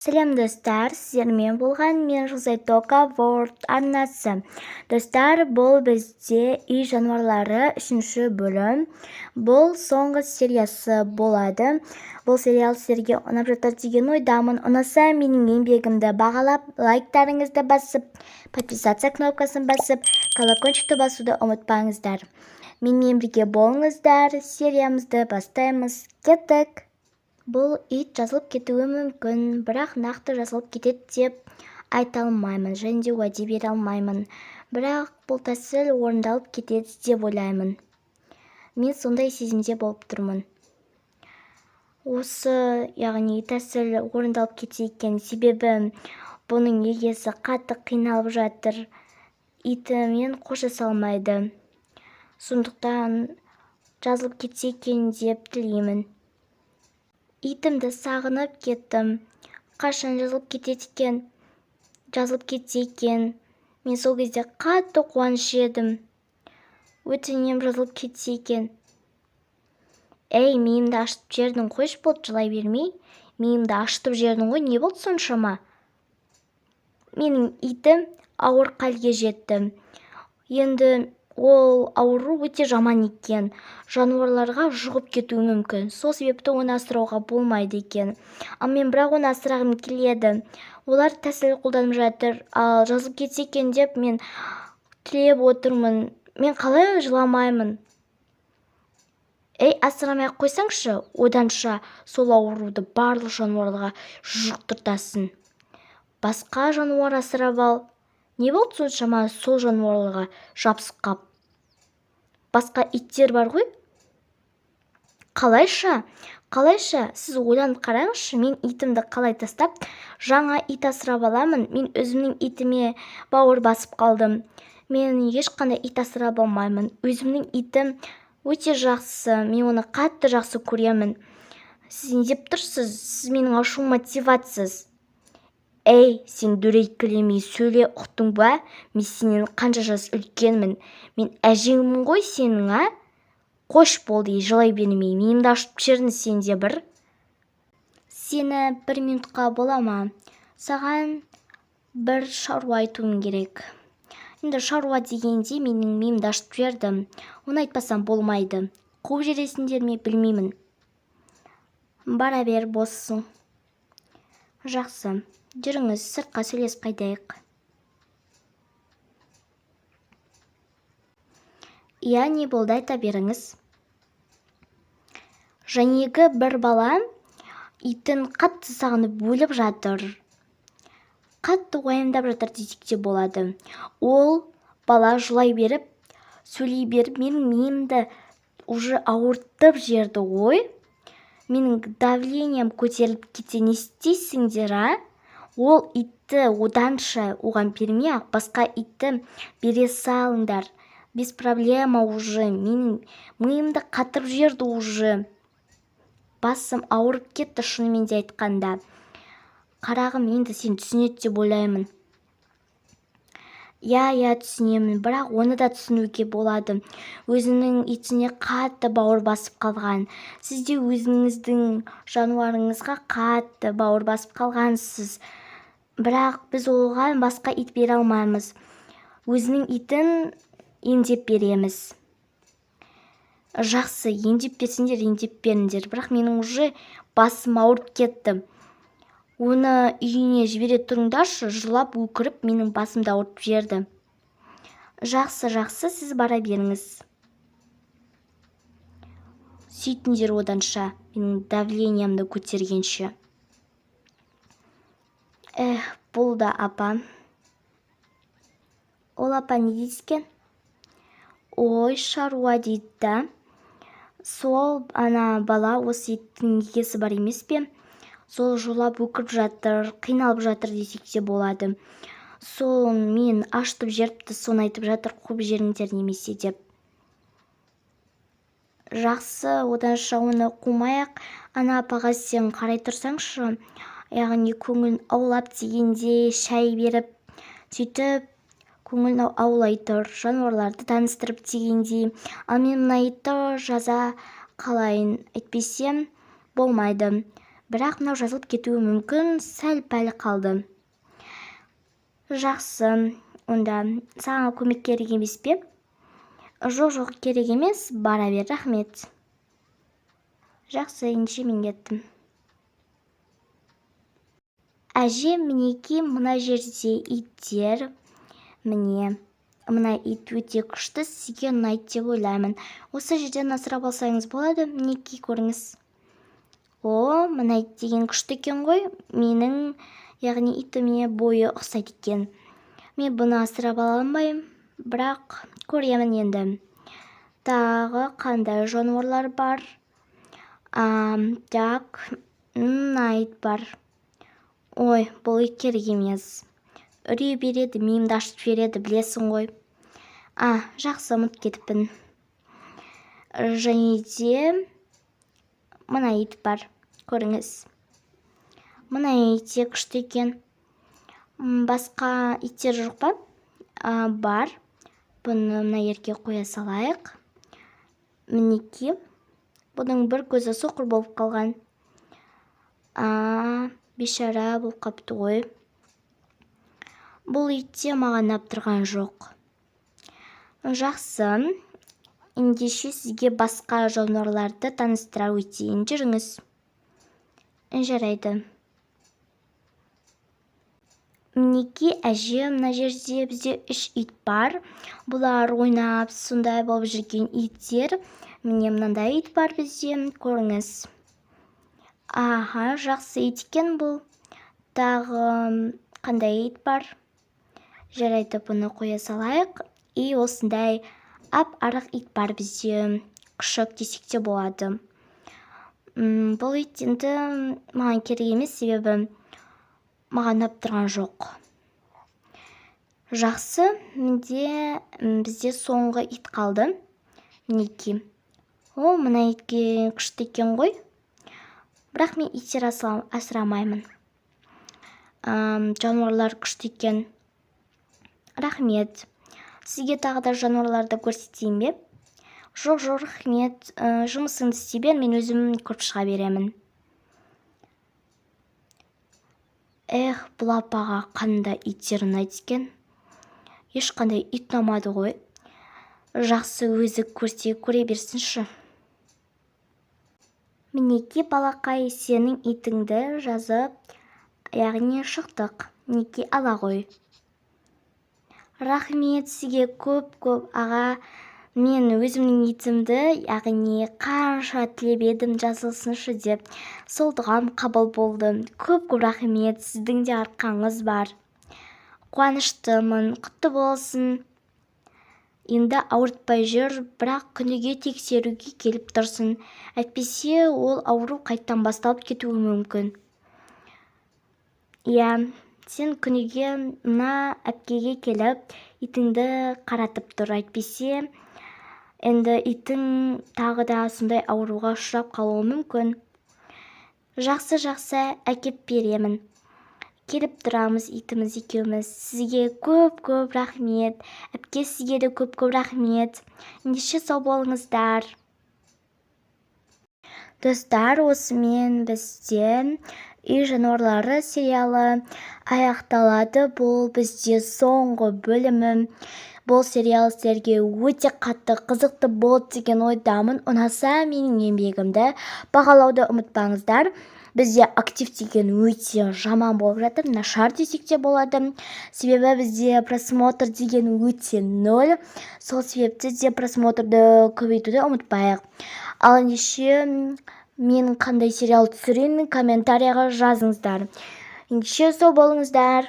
Салам достар, сіздермен болған мен Жолзайтока World арнасы. Достар, бұл бізде үй жануарлары 3-ші бөлім. Бұл соңғы сериясы болады. Бұл сериал сіздерге ұнап жатыр деген ойдамын. Ұнаса менің еңбегімді бағалап, лайктарыңызды басып, подписаться кнопкасын басып, колокольчикті басуды ұмытпаңыздар. Менімен бірге болыңыздар, сериямызды бастаймыз. Кеттік! Бұл ит жазылып кетуі мүмкін, бірақ нақты жазылып кетеді деп айта алмаймын және де уәде бере алмаймын. Бірақ бұл тәсіл орындалып кетеді деп ойлаймын. Мен сондай сезімде болып тұрмын. Осы, яғни тәсіл орындалып кетсе екен, себебі бұның егесі қатты қиналып жатыр, итімен қоштаса алмайды. Сондықтан жазылып кетсе екен деп тілеймін. Итімді сағынып кеттім. Қашан жазылып кетеді екен? Жазылып кетсе екен. Мен сол кезде қатты қуаныш едім. Өтінем жазылып кетсе екен. Ей, миымды ашытып жібердің, қойшы болды, жылай бермей. Миымды ашытып жібердің ғой, не болды соншама? Менің итім ауыр халге жетті. Енді ол ауру өте жаман екен. Жануарларға жұғып кетуі мүмкін. Сол себепті оны асырауға болмайды екен. Ал мен бірақ оны асырағым келеді. Олар тәсіл қолданып жатыр. Ал жазылып кетсе екен деп мен тілеп отырмын. Мен қалай жыламаймын? Ей, асырамай қойсаңшы, оданша сол ауруды барлық жануарларға жұқтыртасың. Басқа жануар асырап ал. Не болды соншама сол жануарларға жабысып қап? Басқа иттер бар ғой? Қалайша, сіз ойланып қараңызшы, мен итімді қалай тастап, жаңа ит асырап аламын. Мен өзімнің итіме бауыр басып қалдым. Мен ешқандай ит асырап алмаймын. Өзімнің итім өте жақсы, мен оны қатты жақсы көремін. Сіз не деп тұрсыз? Сіз менің ашуыма тиватсыз. Ей, сен дөрейткілемей сөйле, ұқтың ба? Мен сенен қанша жас үлкенмін. Мен әжеңмін ғой сенің, а? Қош болды, жылай бермей. Миымды ашып жібердің сен де бір. Сені 1 минутқа бола ма? Саған бір шаруа айтуым керек. Енді шаруа дегенде менің миымды ашып жібердім. Оны айтпасам болмайды. Қуып жібересіңдер ме, білмеймін. Бара бер, боссың. Жақсы. Жүріңіз, сыртқа сөйлесіп қайтайық. Иә, не болды, айта беріңіз. Жәнегі бір бала итін қатты сағынып өліп жатыр. Қатты уайымдап жатыр десек те болады. Ол бала жылай беріп, сөйлей беріп, менің миымды уже ауыртып жіберді ғой. Менің давлением көтеріліп кетсе не істейсіңдер, а? Ол итті оданша оған бермей-ақ, басқа итті бере салыңдар. Без проблема уже. Менің миымды қатырып жіберді уже. Басым ауырып кетті шынымен де айтқанда. Қарағым, енді сен түсінеді деп ойлаймын. Я түсінемін, бірақ оны да түсінуге болады. Өзінің итіне қатты бауыр басып қалған. Сіз де өзіңіздің жануарыңызға қатты бауыр басып қалғансыз. Бірақ біз оған басқа ит бере алмаймыз. Өзінің итін емдеп береміз. Жақсы, емдеп берсеңдер, емдеп беріңдер. Бірақ менің уже басым ауырып кетті. Оны үйіне жібере тұрыңдаршы, жылап өкіріп, менің басымды ауыртып жіберді. Жақсы, сіз бара беріңіз. Сөйтіңдер оданша, менің давлениямды көтергенше. Бұл да апа. Ол апа не дейскен? Ой, шаруа дейді да. Сол ана бала осы иттің егесі бар емес пе? Сол жылап өкіріп жатыр, қиналып жатыр десек те болады. Сол мен ашытып жіберіпті, соны айтып жатыр, қуып жіберіңдер немесе деп. Жақсы, оданша оны қумай-ақ, ана апаға сен қарай тұрсаңшы, яғни көңілін аулап дегенде шай беріп, сөйтіп көңілін аулай тұр, жануарларды таныстырып дегендей. Ал мен мына итті жаза қалайын, әйтпесем болмайды. бірақ мынау жазылып кетуі мүмкін, сәл-пәл қалды. Жақсы, онда саған көмек керек емес пе? Жоқ, керек емес, бара бер, рахмет. Жақсы, ендеше мен кеттім. Әже, мінеки мына жерде иттер. Міне, мына ит өте күшті, сізге ұнайды деп ойлаймын. Осы жерден асырап алсаңыз болады, мінеки көріңіз. Мына ит деген күшті екен ғой. Менің, яғни итіме бойы ұқсайды екен. Мен бұны асырап ала алмаймын, бірақ көремін енді. Тағы қандай жануарлар бар? Так, мына ит бар. Бұл ит керек емес. Үрей береді, миымды ашып береді, білесің ғой. Жақсы, ұмыт кетіппін. Және де мына ит бар, көріңіз. Мына ит те күшті екен. Басқа иттер жоқ па? Бар. Бұны мына жерге қоя салайық. Мінеки, бұның бір көзі соқыр болып қалған. Бейшара болып қапты ғой. Бұл итте маған ұнап тұрған жоқ. Жақсы, ендеше сізге басқа жануарларды таныстыра өтейін, жүріңіз. Жарайды. Мінеки, әже, мына жерде бізде 3 ит бар. Бұлар ойнап, сондай болып жүрген иттер. Міне мынандай ит бар бізде, көріңіз. Жақсы ит екен бұл. Тағы қандай ит бар? Жарайды, бұны қоя салайық. Осындай ап-арық ит бар бізде, күшік десек те болады. Бұл ит енді маған керек емес, себебі маған ұнап тұрған жоқ. Жақсы, бізде соңғы ит қалды. Мінеки. Мына итке күшті екен ғой. Бірақ мен иттер асырамаймын. Жануарлар күшті екен. Рахмет. Сізге тағы да жануарларды көрсетейін бе? Жоқ, рахмет. Жұмысыңды істей бер, мен өзім көріп шыға беремін. Бұл апаға қандай иттер ұнайды екен? Ешқандай ит ұнамады ғой. Жақсы, өзі көре берсінші. Мінеки, балақай, сенің итіңді жазып, яғни шықтық. Мінеки, ала ғой. Рахмет сізге көп, аға. Мен өзімнің итімді, яғни қанша тілеп едім жазылсыншы деп, сол дұғам қабыл болды. Көп рахмет, сіздің де арқаңыз бар. Қуаныштымын, құтты болсын. Енді ауыртпай жүр, бірақ күніге тексеруге келіп тұрсын. Әйтпесе ол ауру қайттан басталып кетуі мүмкін. Сен күніге мына әпкеге келіп, итіңді қаратып тұр. Әйтпесе, енді итің тағы да сондай ауруға ұшырап қалуы мүмкін. Жақсы, әкеп беремін. Келіп тұрамыз итіміз екеуміз. Сізге көп рахмет. Әпке, сізге де көп рахмет. Ендеше сау болыңыздар. Достар, осымен бізде үй жануарлары сериалы аяқталады. Бұл бізде соңғы бөлімі. Бұл сериал сіздерге өте қатты қызықты болды деген ойдамын. Ұнаса менің еңбегімді бағалауды ұмытпаңыздар. Бізде актив деген өте жаман болып жатыр, нашар десек те болады. Себебі бізде просмотр деген өте 0. Сол себепті де просмотрды көбейтуді ұмытпайық. Ал ендеше мен қандай сериал түсірейін, комментарияға жазыңыздар. Ендеше сау болыңыздар.